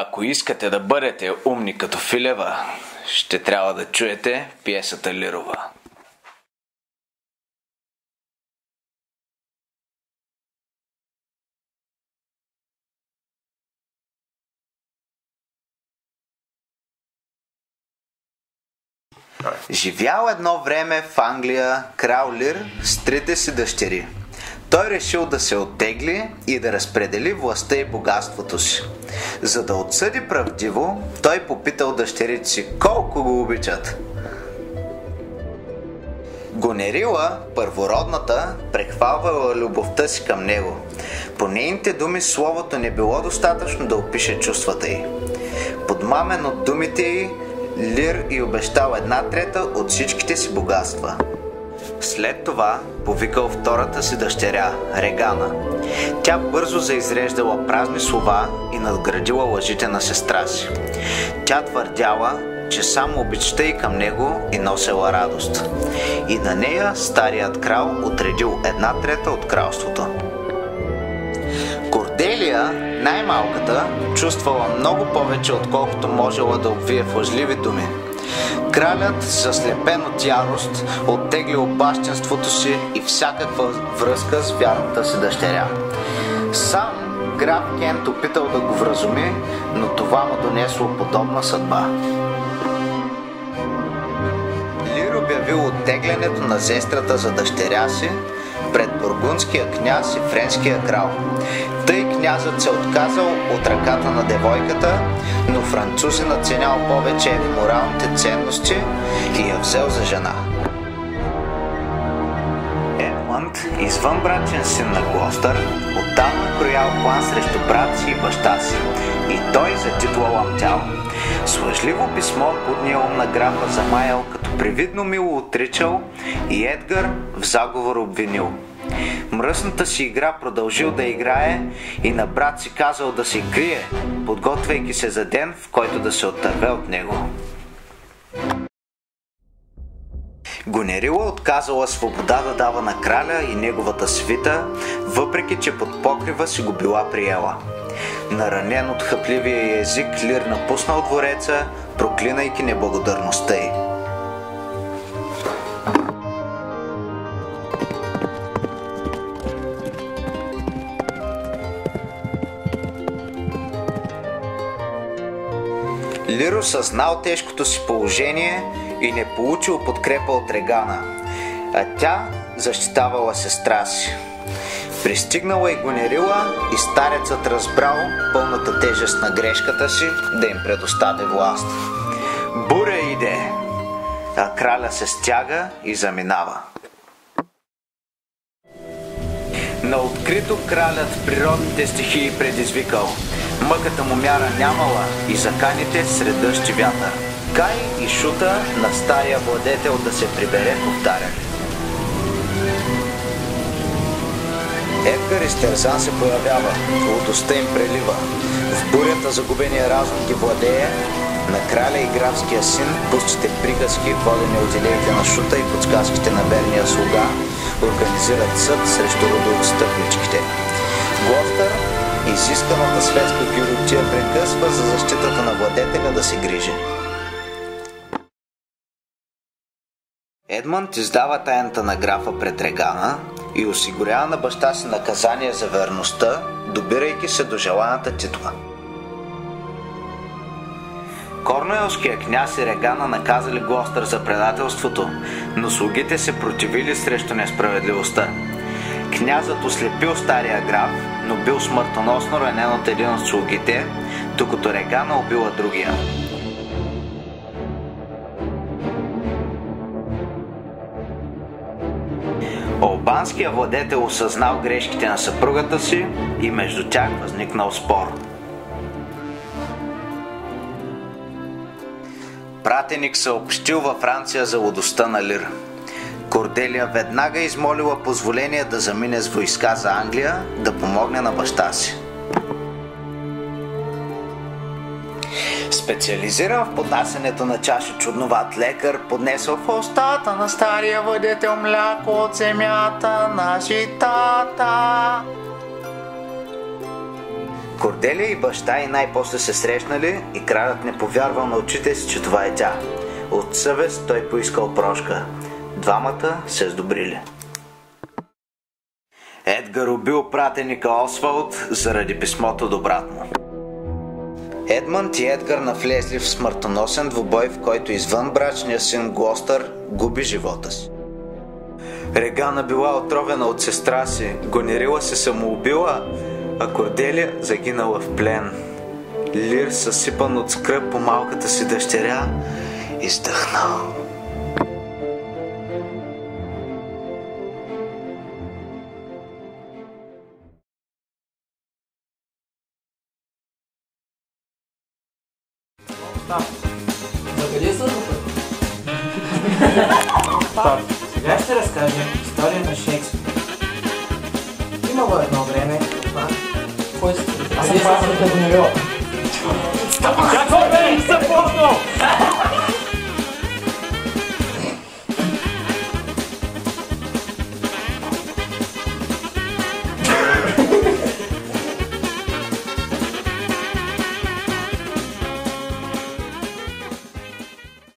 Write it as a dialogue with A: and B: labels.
A: Ако искате да бъдете умни като Филева, ще трябва да чуете пиесата Лирова. Живял едно време в Англия крал Лир с трите си дъщери. Той решил да се оттегли и да разпредели властта и богатството си. За да отсъди правдиво, той попитал дъщерите си колко го обичат. Гонерила, първородната, прехвалвала любовта си към него. По нейните думи словото не било достатъчно да опише чувствата й. Подмамен от думите й, Лир й обещал 1/3 от всичките си богатства. След това повикал втората си дъщеря, Регана. Тя бързо заизреждала празни слова и надградила лъжите на сестра си. Тя твърдяла, че само обичта й към него и носела радост. И на нея старият крал отредил 1/3 от кралството. Корделия, най-малката, чувствала много повече, отколкото можела да обвие в лъжливи думи. Кралят, заслепен от ярост, оттеглил бащинството си и всякаква връзка с вярната си дъщеря. Сам граф Кент опитал да го вразуми, но това му донесло подобна съдба. Лир обявил оттеглянето на зестрата за дъщеря си пред бургундския княз и френския крал. Тъй князът се отказал от ръката на девойката, но французинът ценял повече моралните ценности и я взел за жена. Едмънд, извънбрачен син на Глостър, отдавна кроял план срещу брат си и баща си, и той за титла ламтял. С лъжливо писмо будния ум на графа замаял, като привидно мило отричал, и Едгар в заговор обвинил. Мръсната си игра продължил да играе и на брат си казал да се крие, подготвяйки се за ден, в който да се оттърве от него. Гонерила отказала свобода да дава на краля и неговата свита, въпреки че под покрива си го била приела. Наранен от хъпливия език, Лир напуснал двореца, проклинайки неблагодарността й. Лир осъзнал тежкото си положение и не получил подкрепа от Регана, а тя защитавала сестра си. Пристигнала и Гонерила и старецът разбрал пълната тежест на грешката си да им предостави власт. Буря иде, а краля се стяга и заминава. На открито кралят природните стихии предизвикал. Мъката му мяра нямала и заканите сред дъжд и вятър. Кай и Шута на стария владетел да се прибере повтаряли. Едгар изтерзан се появява, лудостта им прелива. В бурята загубения разум ги владее. На краля и графския син пустите приказки, водени от идеите на Шута и подсказките на верния слуга, организират съд срещу родоотстъпничките. Глостър изисканата светска гюротия прекъсва за защитата на владетеля да се грижи. Едмънд издава тайната на графа пред Регана и осигурява на баща си наказание за верността, добирайки се до желаната титла. Корнуелския княз и Регана наказали Глостър за предателството, но слугите се противили срещу несправедливостта. Князът ослепил стария граф, но бил смъртоносно ранен от един от слугите, докато Регана убила другия. Албанският владетел осъзнал грешките на съпругата си и между тях възникнал спор. Пратеник съобщил във Франция за лудостта на Лир. Корделия веднага измолила позволение да замине с войска за Англия, да помогне на баща си. Специализиран в поднасянето на чаши чудноват лекар, поднесъл в устата на стария владетел мляко от земята на житата. Корделия и баща и най-после се срещнали и кралят не повярвал на очите си, че това е тя. От съвест той поискал прошка. Двамата се сдобрили. Едгар убил пратеника Освалд заради писмото до брат му. Едмънд и Едгар навлезли в смъртоносен двубой, в който извънбрачният син Глостър губи живота си. Регана била отровена от сестра си, Гонерила се самоубила, а Корделия загинала в плен. Лир, съсипан от скръб по малката си дъщеря, издъхнал.
B: За къде са докато? Сега ще разкажа история на Шекспир. Имало едно време. Кой си? Аз съм пасата да го не